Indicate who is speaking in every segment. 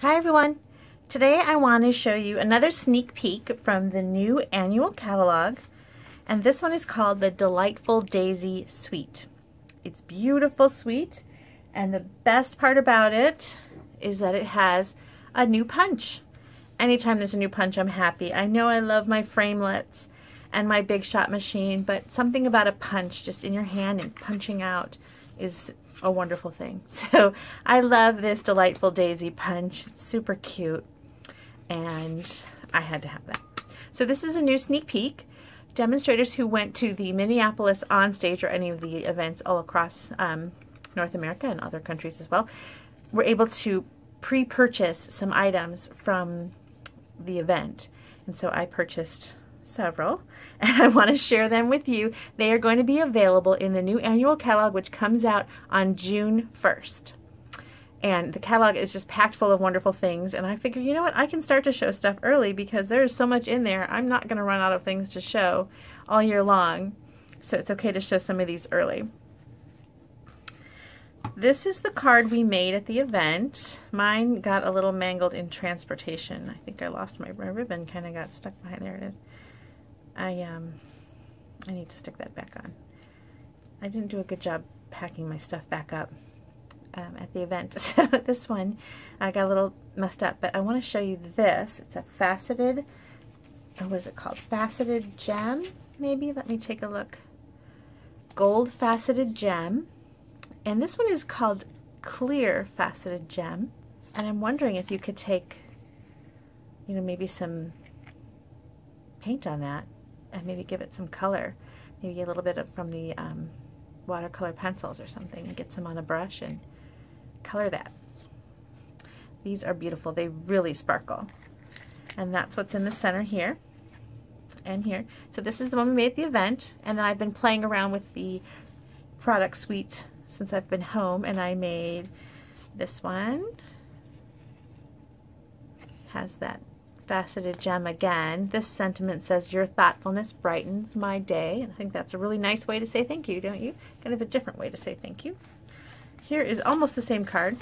Speaker 1: Hi everyone! Today I want to show you another sneak peek from the new annual catalog, and this one is called the Delightful Daisy Suite. It's beautiful suite, and the best part about it is that it has a new punch. Anytime there's a new punch, I'm happy. I know I love my framelits and my Big Shot machine, but something about a punch just in your hand and punching out is a wonderful thing. So I love this Delightful Daisy punch. It's super cute, and I had to have that. So this is a new sneak peek. Demonstrators who went to the Minneapolis on stage or any of the events all across North America and other countries as well were able to pre-purchase some items from the event, and so I purchased several, and I want to share them with you. They are going to be available in the new annual catalog, which comes out on June 1st. And the catalog is just packed full of wonderful things, and I figure, you know what, I can start to show stuff early because there's so much in there. I'm not going to run out of things to show all year long, so it's okay to show some of these early. This is the card we made at the event. Mine got a little mangled in transportation. I think I lost my ribbon, kind of got stuck behind. There it is. I need to stick that back on. I didn't do a good job packing my stuff back up at the event. So this one I got a little messed up, but I want to show you this. It's a faceted, what is it called? Faceted gem, maybe? Let me take a look. Gold faceted gem. And this one is called clear faceted gem. And I'm wondering if you could take, you know, maybe some paint on that and maybe give it some color. Maybe a little bit of from the watercolor pencils or something, and get some on a brush and color that. These are beautiful. They really sparkle. And that's what's in the center here and here. So this is the one we made at the event, and then I've been playing around with the product suite since I've been home, and I made this one. Has that faceted gem again. This sentiment says, "Your thoughtfulness brightens my day." And I think that's a really nice way to say thank you, don't you? Kind of a different way to say thank you. Here is almost the same card.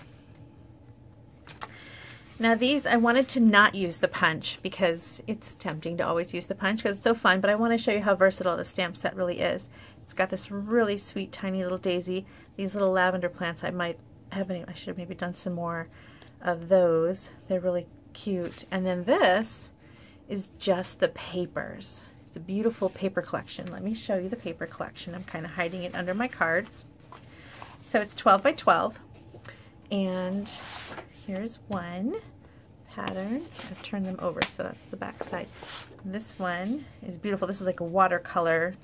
Speaker 1: Now these, I wanted to not use the punch because it's tempting to always use the punch because it's so fun, but I want to show you how versatile the stamp set really is. It's got this really sweet tiny little daisy. These little lavender plants, I should have maybe done some more of those. They're really cute. And then this is just the papers. It's a beautiful paper collection. Let me show you the paper collection. I'm kind of hiding it under my cards. So it's 12 by 12, and here's one pattern. I've turned them over, so that's the back side. And this one is beautiful. This is like a watercolor.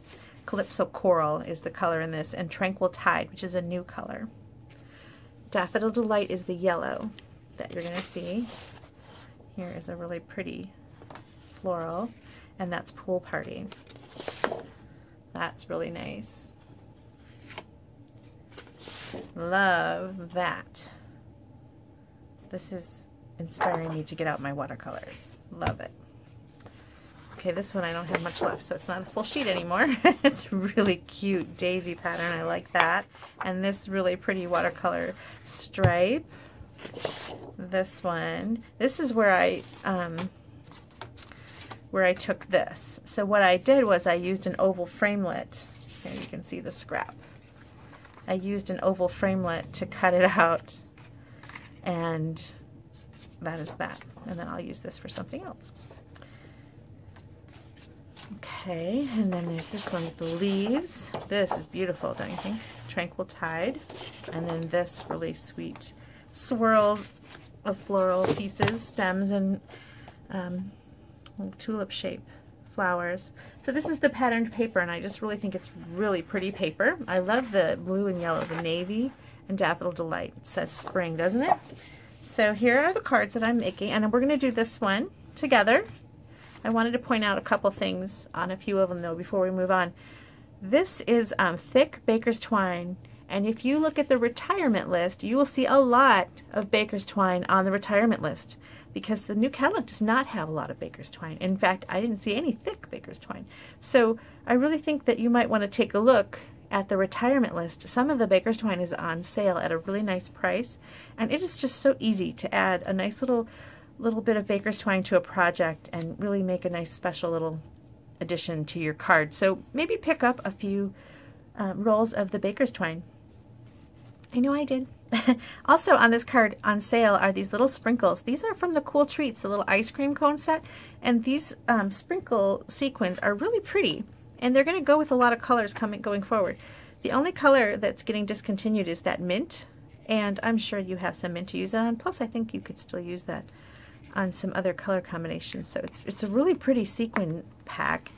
Speaker 1: Calypso Coral is the color in this, and Tranquil Tide, which is a new color. Daffodil Delight is the yellow that you're going to see. Here is a really pretty floral, and that's Pool Party. That's really nice. Love that. This is inspiring me to get out my watercolors. Love it. Okay, this one I don't have much left, so it's not a full sheet anymore. It's a really cute daisy pattern. I like that. And this really pretty watercolor stripe. This one, this is where I took this. So what I did was I used an oval framelit. Here you can see the scrap. I used an oval framelit to cut it out, and that is that. And then I'll use this for something else. Okay, and then there's this one with the leaves. This is beautiful, don't you think? Tranquil Tide. And then this really sweet swirl of floral pieces, stems, and little tulip shape flowers. So this is the patterned paper, and I just really think it's really pretty paper. I love the blue and yellow, the navy, and Daffodil Delight. It says spring, doesn't it? So here are the cards that I'm making, and we're going to do this one together. I wanted to point out a couple things on a few of them though before we move on. This is thick baker's twine, and if you look at the retirement list, you will see a lot of baker's twine on the retirement list because the new catalog does not have a lot of baker's twine. In fact, I didn't see any thick baker's twine. So I really think that you might want to take a look at the retirement list, some of the baker's twine is on sale at a really nice price, and it is just so easy to add a nice little bit of baker's twine to a project and really make a nice special little addition to your card. So maybe pick up a few rolls of the baker's twine. I know I did. Also on this card on sale are these little sprinkles. These are from the Cool Treats, the little ice cream cone set, and these sprinkle sequins are really pretty, and they're going to go with a lot of colors going forward. The only color that's getting discontinued is that mint, and I'm sure you have some mint to use that on. Plus I think you could still use that on some other color combinations. So it's a really pretty sequin pack,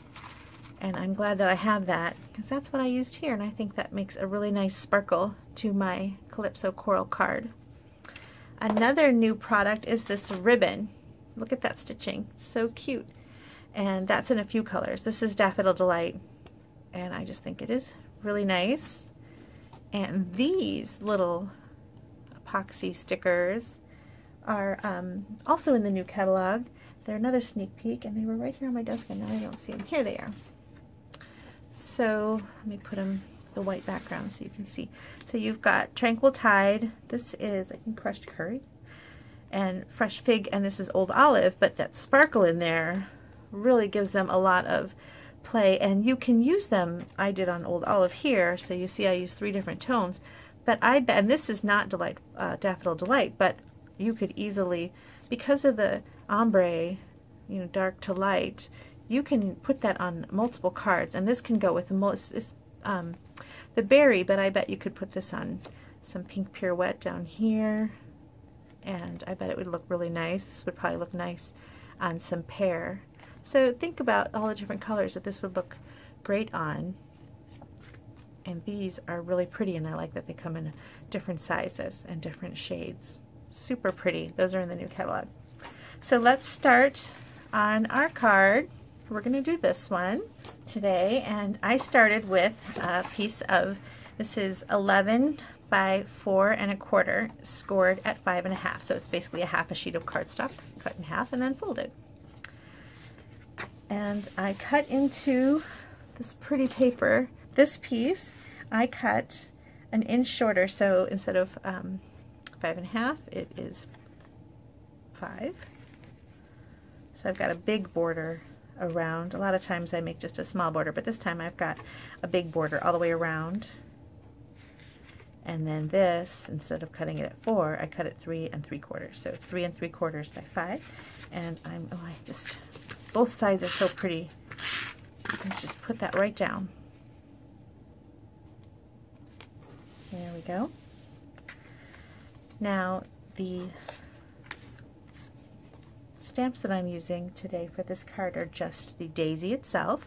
Speaker 1: and I'm glad that I have that because that's what I used here, and I think that makes a really nice sparkle to my Calypso Coral card. Another new product is this ribbon. Look at that stitching, so cute. And that's in a few colors. This is Daffodil Delight, and I just think it is really nice. And these little epoxy stickers are also in the new catalog. They're another sneak peek, and they were right here on my desk, and now I don't see them. Here they are. So let me put them the white background so you can see. So you've got Tranquil Tide. This is, I think, crushed curry, and fresh fig, and this is old olive, but that sparkle in there really gives them a lot of play, and you can use them. I did on old olive here, so you see I used 3 different tones, but and this is not Daffodil Delight, but you could easily, because of the ombre, you know, dark to light, you can put that on multiple cards, and this can go with the berry, but I bet you could put this on some pink pirouette down here, and I bet it would look really nice. This would probably look nice on some pear. So think about all the different colors that this would look great on, and these are really pretty, and I like that they come in different sizes and different shades. Super pretty. Those are in the new catalog. So let's start on our card. We're going to do this one today, and I started with a piece of, this is 11 by 4 1/4, scored at 5 1/2. So it's basically a half a sheet of cardstock cut in half and then folded. And I cut into this pretty paper. This piece I cut an inch shorter, so instead of 5 1/2, it is 5. So I've got a big border around. A lot of times I make just a small border, but this time I've got a big border all the way around. And then this, instead of cutting it at 4, I cut it 3 3/4. So it's 3 3/4 by 5. And both sides are so pretty. Let's just put that right down. There we go. Now the stamps that I'm using today for this card are just the daisy itself,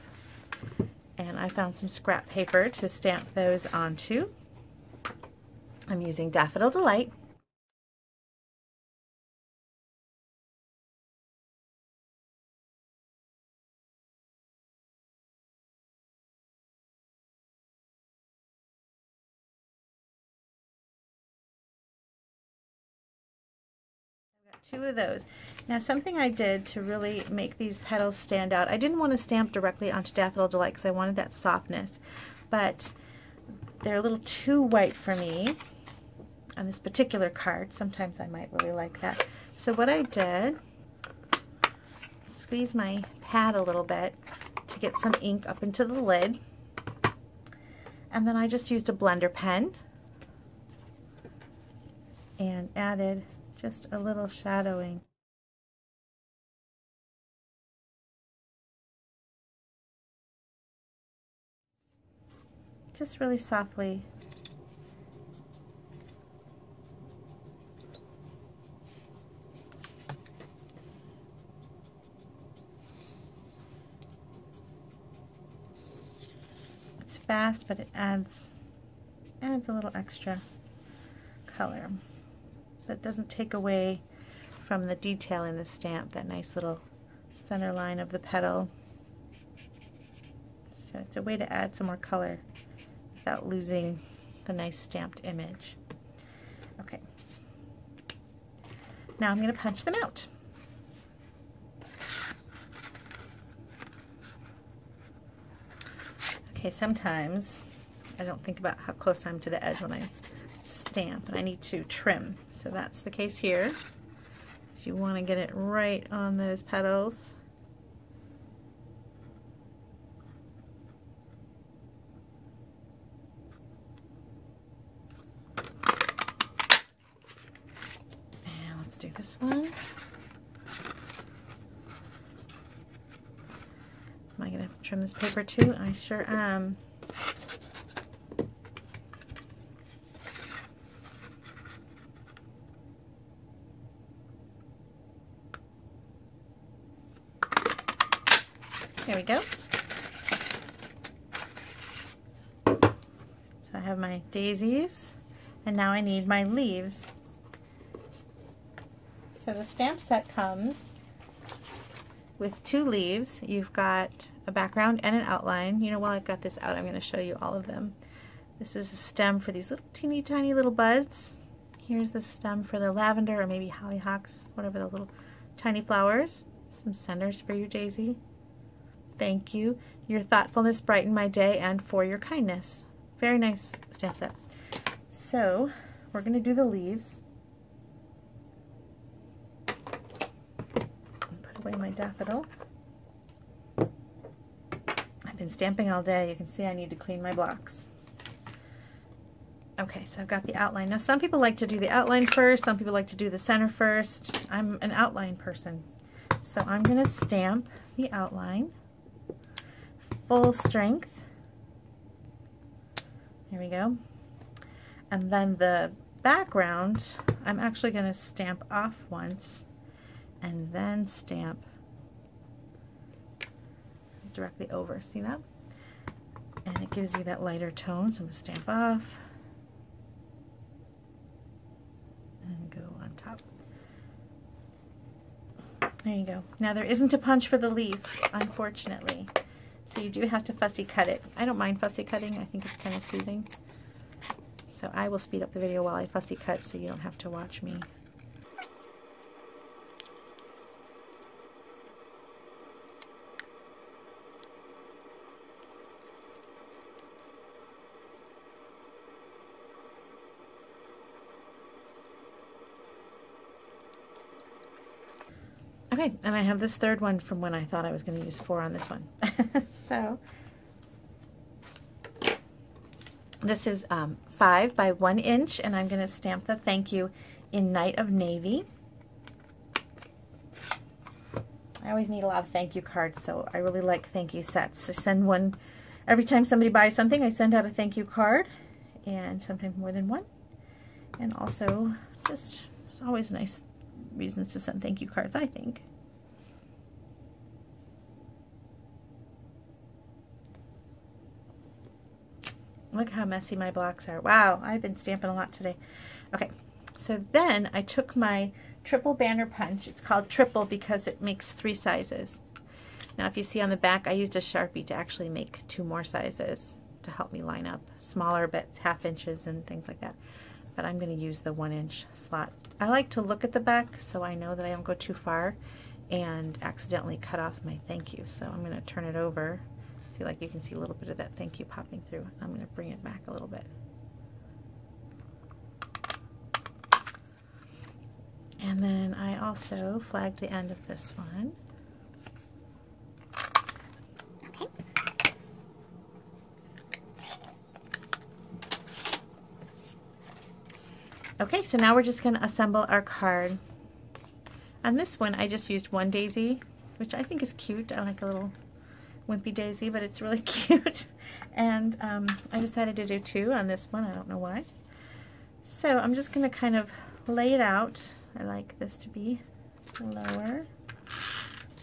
Speaker 1: and I found some scrap paper to stamp those onto. I'm using Daffodil Delight. I've got 2 of those. Now something I did to really make these petals stand out, I didn't want to stamp directly onto Daffodil Delight because I wanted that softness, but they're a little too white for me on this particular card. Sometimes I might really like that. So what I did, squeeze my pad a little bit to get some ink up into the lid, and then I just used a blender pen and added just a little shadowing. Just really softly. It's fast, but it adds a little extra color. But it doesn't take away from the detail in the stamp, that nice little center line of the petal. So it's a way to add some more color without losing the nice stamped image. Okay. Now I'm going to punch them out. Okay, sometimes I don't think about how close I'm to the edge when I stamp, and I need to trim. So that's the case here. So you want to get it right on those petals. And let's do this one. Am I going to trim this paper too? I sure am. There we go. So I have my daisies, and now I need my leaves. So the stamp set comes with 2 leaves. You've got a background and an outline. You know, while I've got this out, I'm going to show you all of them. This is a stem for these little teeny tiny little buds. Here's the stem for the lavender, or maybe hollyhocks, whatever, the little tiny flowers. Some centers for your daisy. Thank you. Your thoughtfulness brightened my day, and for your kindness. Very nice stamp set. So we're going to do the leaves. Put away my daffodil. I've been stamping all day. You can see I need to clean my blocks. Okay, so I've got the outline. Now some people like to do the outline first. Some people like to do the center first. I'm an outline person. So I'm going to stamp the outline. Full strength. Here we go. And then the background, I'm actually going to stamp off once and then stamp directly over. See that? And it gives you that lighter tone. So I'm going to stamp off and go on top. There you go. Now there isn't a punch for the leaf, unfortunately. So you do have to fussy cut it. I don't mind fussy cutting. I think it's kind of soothing. So I will speed up the video while I fussy cut so you don't have to watch me. Okay, and I have this third one from when I thought I was going to use 4 on this one. So this is 5 by 1 inch, and I'm going to stamp the thank you in Night of Navy. I always need a lot of thank you cards, so I really like thank you sets. I send one every time somebody buys something. I send out a thank you card, and sometimes more than one. And also, just it's always nice reasons to send thank you cards, I think. Look how messy my blocks are. Wow, I've been stamping a lot today. Okay, so then I took my triple banner punch. It's called triple because it makes 3 sizes. Now if you see on the back, I used a Sharpie to actually make 2 more sizes to help me line up smaller bits, 1/2 inches and things like that. But I'm going to use the 1 inch slot. I like to look at the back so I know that I don't go too far and accidentally cut off my thank you. So I'm going to turn it over. See, like you can see a little bit of that thank you popping through. I'm going to bring it back a little bit. And then I also flagged the end of this one. Okay, so now we're just going to assemble our card. On this one, I just used 1 daisy, which I think is cute. I like a little wimpy daisy, but it's really cute. And I decided to do 2 on this one. I don't know why. So I'm just going to kind of lay it out. I like this to be lower.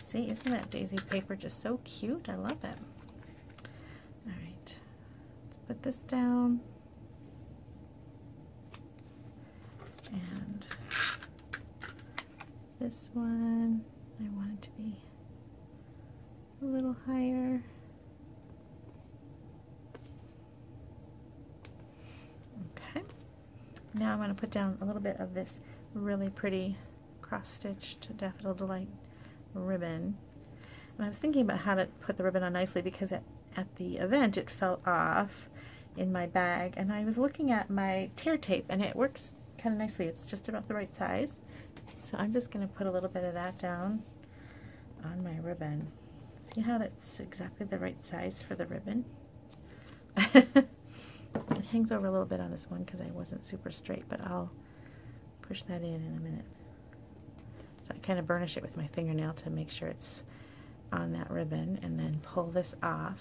Speaker 1: See, isn't that daisy paper just so cute? I love it. All right, let's put this down. And this one, I want it to be a little higher. Okay. Now I'm going to put down a little bit of this really pretty cross-stitched Daffodil Delight ribbon. And I was thinking about how to put the ribbon on nicely because at the event it fell off. in my bag, and I was looking at my tear tape, and it works kind of nicely. It's just about the right size. So I'm just going to put a little bit of that down on my ribbon. See how that's exactly the right size for the ribbon? It hangs over a little bit on this one because I wasn't super straight, but I'll push that in a minute. So I kind of burnish it with my fingernail to make sure it's on that ribbon, and then pull this off.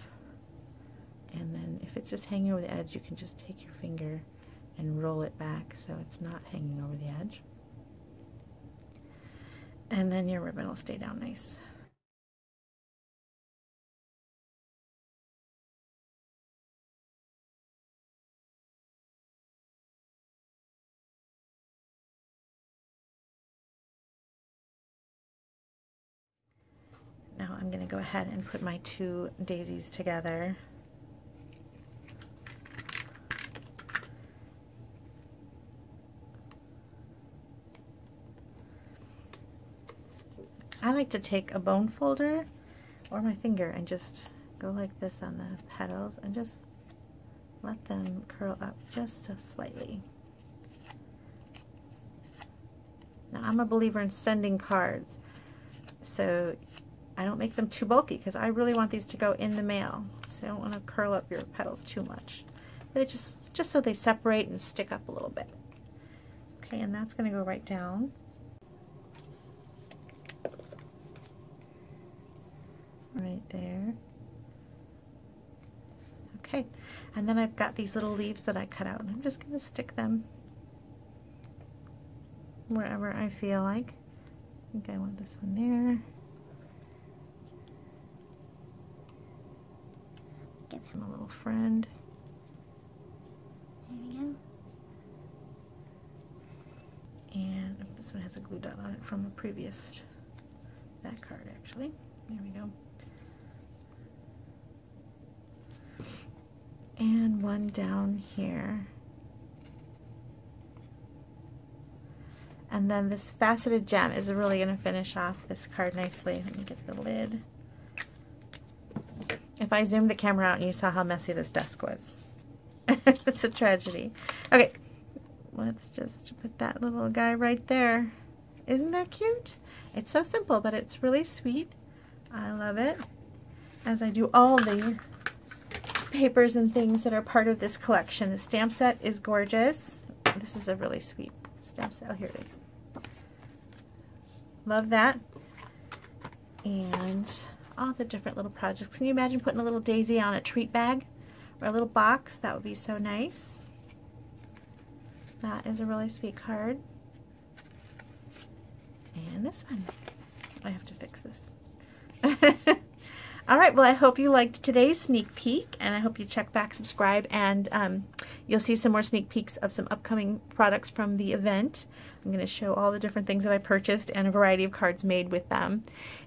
Speaker 1: And then if it's just hanging over the edge, you can just take your finger and roll it back so it's not hanging over the edge. And then your ribbon will stay down nice. Now I'm going to go ahead and put my two daisies together. I like to take a bone folder or my finger and just go like this on the petals and just let them curl up just so slightly. Now I'm a believer in sending cards, so I don't make them too bulky because I really want these to go in the mail, so I don't want to curl up your petals too much. But it just so they separate and stick up a little bit. Okay, and that's going to go right down. Right there. Okay, and then I've got these little leaves that I cut out, and I'm just going to stick them wherever I feel like. I think I want this one there. Let's give him a little friend. There we go. And this one has a glue dot on it from a previous, that card actually. There we go. And one down here. And then this faceted gem is really going to finish off this card nicely. Let me get the lid. If I zoomed the camera out and you saw how messy this desk was. It's a tragedy. Okay, let's just put that little guy right there. Isn't that cute? It's so simple, but it's really sweet. I love it. As I do all the papers and things that are part of this collection. The stamp set is gorgeous. This is a really sweet stamp set. Oh, here it is. Love that. And all the different little projects. Can you imagine putting a little daisy on a treat bag or a little box? That would be so nice. That is a really sweet card. And this one. I have to fix this. All right, well, I hope you liked today's sneak peek, and I hope you check back, subscribe, and you'll see some more sneak peeks of some upcoming products from the event. I'm going to show all the different things that I purchased and a variety of cards made with them.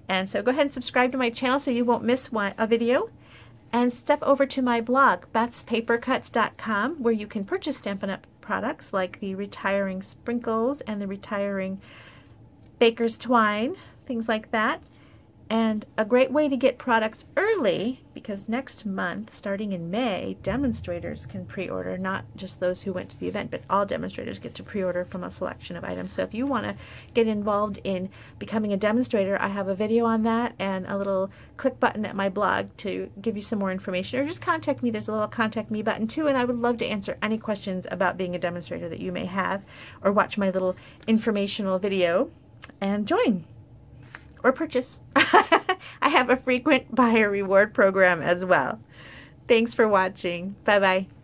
Speaker 1: And so go ahead and subscribe to my channel so you won't miss a video. And step over to my blog, bethspapercuts.com, where you can purchase Stampin' Up! Products like the Retiring Sprinkles and the Retiring Baker's Twine, things like that. And a great way to get products early, because next month, starting in May, demonstrators can pre-order, not just those who went to the event, but all demonstrators get to pre-order from a selection of items. So if you want to get involved in becoming a demonstrator, I have a video on that and a little click button at my blog to give you some more information. Or just contact me. There's a little contact me button too, and I would love to answer any questions about being a demonstrator that you may have, or watch my little informational video and join. Or purchase. I have a frequent buyer reward program as well. Thanks for watching. Bye-bye.